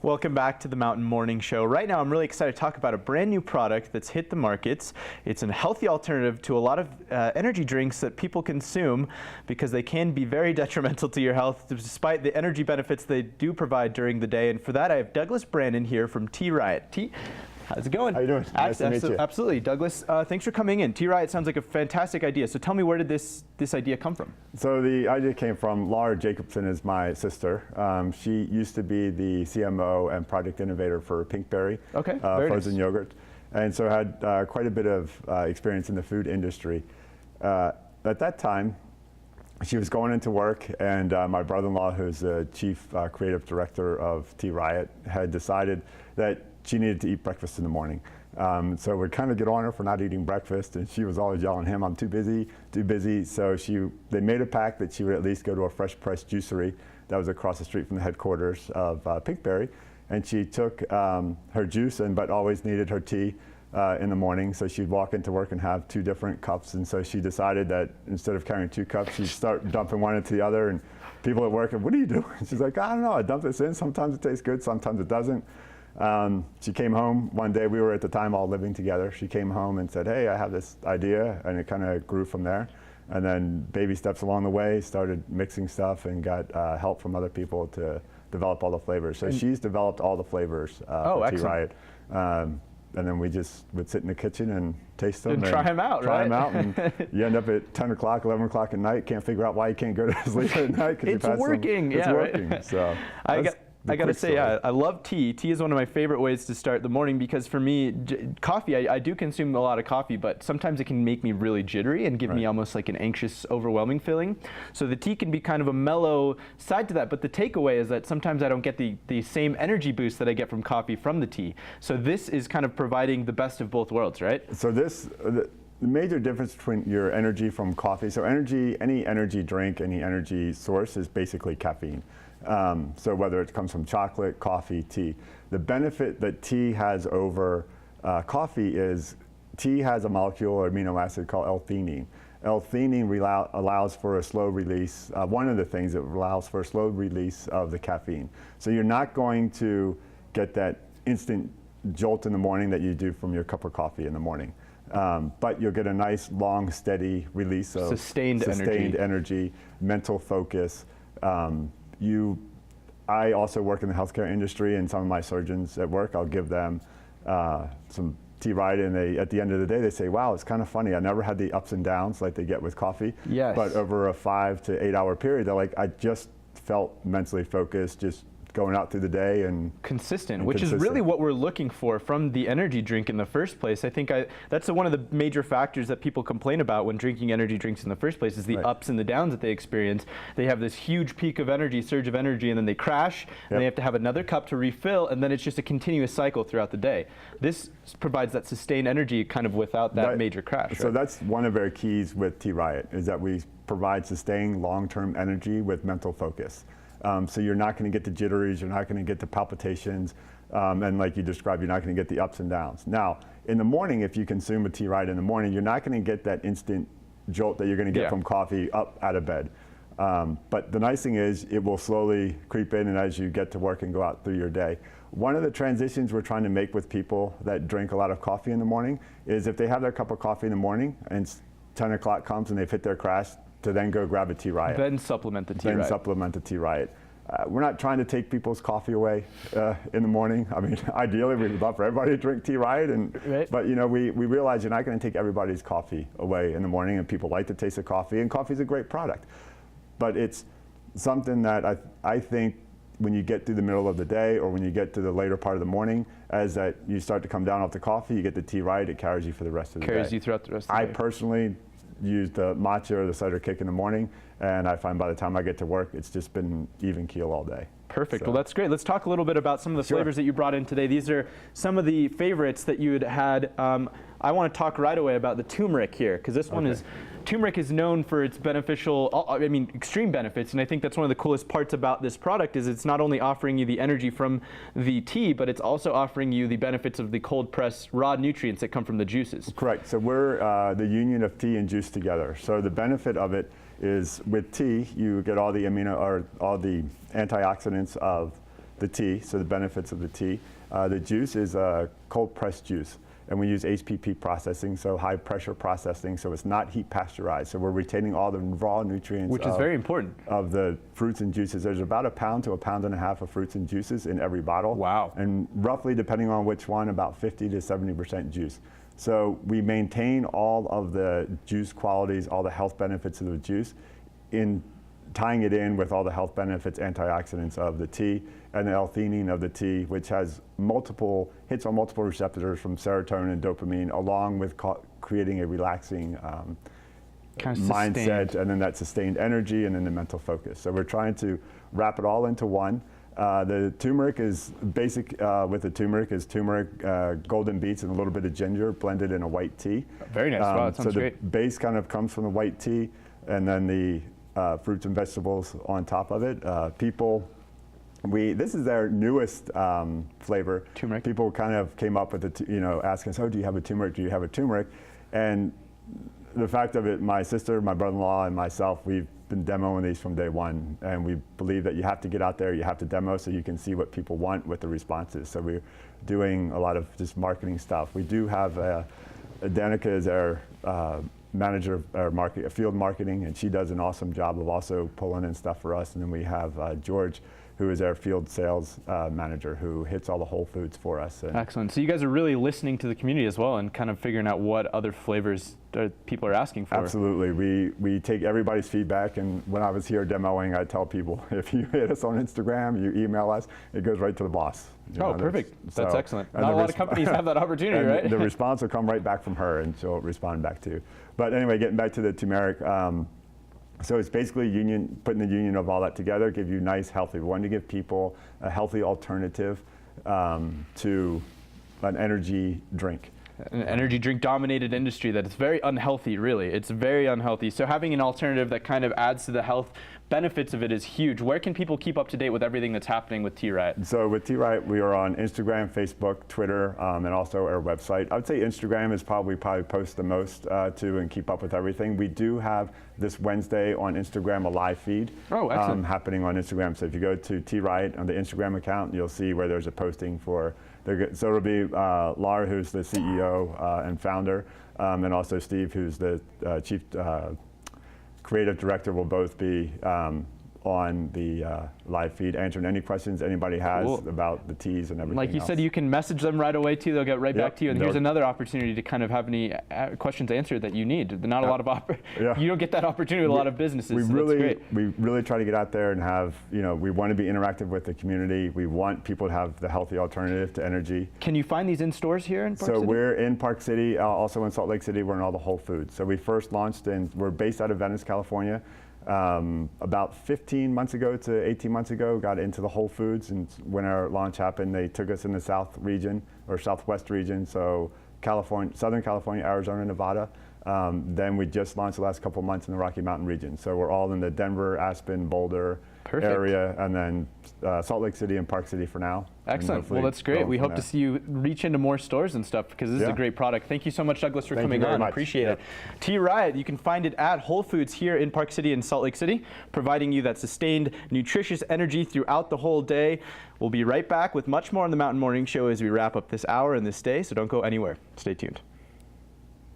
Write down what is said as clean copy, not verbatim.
Welcome back to the Mountain Morning Show. Right now, I'm really excited to talk about a brand new product that's hit the markets. It's a healthy alternative to a lot of energy drinks that people consume because they can be very detrimental to your health despite the energy benefits they do provide during the day. And for that, I have Douglas Brannon here from teaRiot. How's it going? How you doing? Nice to meet you. Absolutely. Douglas, thanks for coming in. teaRiot sounds like a fantastic idea. So tell me, where did this idea come from? So the idea came from Laura Jacobson, is my sister. She used to be the CMO and project innovator for Pinkberry, frozen yogurt, and so had quite a bit of experience in the food industry. At that time, she was going into work, and my brother-in-law, who's the chief creative director of teaRiot, had decided that she needed to eat breakfast in the morning. So we'd kind of get on her for not eating breakfast, and she was always yelling at him, "I'm too busy, too busy." So they made a pact that she would at least go to a fresh pressed juicery that was across the street from the headquarters of Pinkberry, and she took her juice but always needed her tea in the morning. So she'd walk into work and have 2 different cups, and so she decided that instead of carrying 2 cups, she'd start dumping one into the other, and people at work, "What do you do?" She's like, "I don't know, I dump this in. Sometimes it tastes good, sometimes it doesn't." She came home one day. We were at the time all living together. She came home and said, "Hey, I have this idea," and it kind of grew from there. And then baby steps along the way, started mixing stuff and got help from other people to develop all the flavors. So she's developed all the flavors for teaRiot. And then we just would sit in the kitchen and taste them. And try them out, try right? them out, and you end up at 10 o'clock, 11 o'clock at night, can't figure out why you can't go to sleep at night. It's working, it's working. Right? So I got to say, I love tea. Tea is one of my favorite ways to start the morning because for me, coffee, I do consume a lot of coffee, but sometimes it can make me really jittery and give me almost like an anxious, overwhelming feeling. So the tea can be kind of a mellow side to that, but the takeaway is that sometimes I don't get the same energy boost that I get from coffee from the tea. So this is kind of providing the best of both worlds, right? So the major difference between your energy from coffee, so any energy drink, any energy source is basically caffeine. So whether it comes from chocolate, coffee, tea. The benefit that tea has over coffee is tea has a molecule or amino acid called L-theanine. L-theanine allows for a slow release. One of the things that allows for a slow release of the caffeine. So you're not going to get that instant jolt in the morning that you do from your cup of coffie in the morning. But you'll get a nice, long, steady release of sustained energy, mental focus. I also work in the healthcare industry, and some of my surgeons at work, I'll give them some teaRiot, and at the end of the day, they say, "Wow, it's kind of funny. I never had the ups and downs like they get with coffee." Yes. But over a 5 to 8 hour period, they're like, "I just felt mentally focused, just going out through the day and consistent, which is really what we're looking for from the energy drink in the first place. I think that's one of the major factors that people complain about when drinking energy drinks in the first place is the ups and the downs that they experience. They have this huge peak of energy, surge of energy, and then they crash, and they have to have another cup to refill, and then it's just a continuous cycle throughout the day. This provides that sustained energy kind of without that major crash. So that's one of our keys with teaRiot, is that we provide sustained long-term energy with mental focus. So you're not going to get the jitteries, you're not going to get the palpitations, and like you described, you're not going to get the ups and downs. Now, in the morning, if you consume a teaRiot in the morning, you're not going to get that instant jolt that you're going to get from coffee up out of bed. But the nice thing is it will slowly creep in and as you get to work and go out through your day. One of the transitions we're trying to make with people that drink a lot of coffee in the morning is if they have their cup of coffee in the morning and 10 o'clock comes and they've hit their crash, to then go grab a teaRiot. Then supplement the teaRiot. We're not trying to take people's coffee away in the morning. I mean, ideally, we'd love for everybody to drink teaRiot, but you know, we realize you're not going to take everybody's coffee away in the morning, and people like the taste of coffee, and coffee is a great product. But it's something that I think when you get through the middle of the day or when you get to the later part of the morning, as that you start to come down off the coffee, you get the teaRiot, it carries you for the rest of the day. Carries you throughout the rest of the day. I personally use the matcha or the cider kick in the morning, and I find by the time I get to work, it's just been even keel all day. Perfect. Well, that's great. Let's talk a little bit about some of the flavors that you brought in today. These are some of the favorites that you had. I want to talk right away about the turmeric here, because this one is, turmeric is known for its beneficial, I mean, extreme benefits, and I think that's one of the coolest parts about this product is it's not only offering you the energy from the tea, but it's also offering you the benefits of the cold pressed raw nutrients that come from the juices. Correct. So we're the union of tea and juice together. So the benefit of it is with tea, you get all the all the antioxidants of the tea, so the benefits of the tea. The juice is a cold pressed juice. And we use HPP processing, so high pressure processing, so it's not heat pasteurized. So we're retaining all the raw nutrients. Which is very important. Of the fruits and juices. There's about 1 pound to 1.5 pounds of fruits and juices in every bottle. Wow. And roughly, depending on which one, about 50 to 70% juice. So we maintain all of the juice qualities, all the health benefits of the juice, in tying it in with all the health benefits, antioxidants of the tea, and the L-theanine of the tea, which has hits on multiple receptors from serotonin and dopamine, along with creating a relaxing mindset, and then that sustained energy, and then the mental focus. So we're trying to wrap it all into one. The turmeric is basic with the turmeric is turmeric, golden beets, and a little bit of ginger blended in a white tea. Very nice. Wow, that sounds great. So the base kind of comes from the white tea, and then the fruits and vegetables on top of it. This is our newest flavor. Turmeric. People kind of came up with it, asking us, "Oh, do you have a turmeric? Do you have a turmeric?" And the fact of it, my sister, my brother-in-law, and myself, we've been demoing these from day one, and we believe that you have to get out there, you have to demo, so you can see what people want with the responses. So we're doing a lot of just marketing stuff. We do have Danica is our manager of field marketing, and she does an awesome job of also pulling in stuff for us. And then we have George, who is our field sales manager, who hits all the Whole Foods for us. Excellent. So you guys are really listening to the community as well, and kind of figuring out what other flavors people are asking for. Absolutely. We take everybody's feedback, and when I was here demoing, I tell people, if you hit us on Instagram, you email us, it goes right to the boss. Perfect. That's excellent. Not a lot of companies have that opportunity, right? The response will come right back from her, and she'll respond back to you. But anyway, getting back to the turmeric, so it's basically putting the union of all that together, give you nice, healthy. We want to give people a healthy alternative to an energy drink. An energy drink dominated industry that is very unhealthy, really. It's very unhealthy. So having an alternative that kind of adds to the health benefits of it is huge. Where can people keep up to date with everything that's happening with teaRiot? So with teaRiot, we are on Instagram, Facebook, Twitter, and also our website. I would say Instagram is probably post the most to and keep up with everything. We do have this Wednesday on Instagram a live feed happening on Instagram. So if you go to teaRiot on the Instagram account, you'll see where there's a posting for. So it'll be Laura, who's the CEO and founder, and also Steve, who's the chief creative director, will both be on the live feed, answering any questions anybody has about the teas and everything Like you said, you can message them right away too. They'll get right back to you. And here's another opportunity to kind of have any questions answered that you need. Not a lot of you don't get that opportunity with a lot of businesses. We really try to get out there and have, we want to be interactive with the community. We want people to have the healthy alternative to energy. Can you find these in stores here in Park City? So we're in Park City, also in Salt Lake City. We're in all the Whole Foods. So we first launched we're based out of Venice, California. About 15 months ago to 18 months ago, got into the Whole Foods, and when our launch happened, they took us in the South region or Southwest region, so California, Southern California, Arizona, Nevada. Then we just launched the last couple of months in the Rocky Mountain region. So we're all in the Denver, Aspen, Boulder area, and then Salt Lake City and Park City for now. Excellent. Well, that's great. We hope to see you reach into more stores and stuff, because this is a great product. Thank you so much, Douglas, for coming on. Appreciate it. teaRiot, you can find it at Whole Foods here in Park City and Salt Lake City, providing you that sustained, nutritious energy throughout the whole day. We'll be right back with much more on the Mountain Morning Show as we wrap up this hour and this day, so don't go anywhere. Stay tuned.